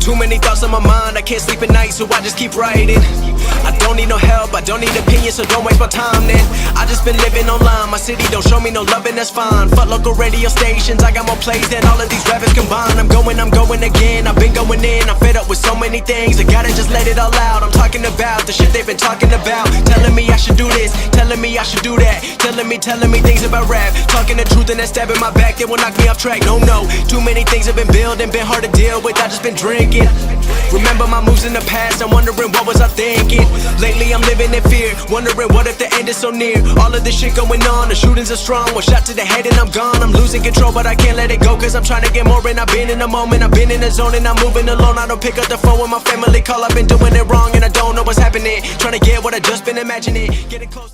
Too many thoughts on my mind, I can't sleep at night, so I just keep writing. I don't need no help, I don't need opinions, so don't waste my time then. I just been living online, my city don't show me no love and that's fine. Fuck local radio stations, I got more plays than all of these rappers combined. I'm going again, I've been going in, I'm fed up with so many things, I gotta just let it all out. I'm talking about the shit they've been talking about, telling me I should do this, telling me I should do that, telling me things about rap, talking the truth and that stab in my back, they will knock me off track. No, too many things have been building, been hard to deal with, I just been drinking. Remember my moves in the past, I'm wondering what was I thinking. Lately I'm living in fear, wondering what if the end is so near. All of this shit going on, the shootings are strong, one shot to the head and I'm gone. I'm losing control but I can't let it go, cause I'm trying to get more. And I've been in the moment, I've been in the zone, and I'm moving alone. I don't pick up the phone when my family call, I've been doing it wrong and I don't know what's happening. Trying to get what I just been imagining, getting close.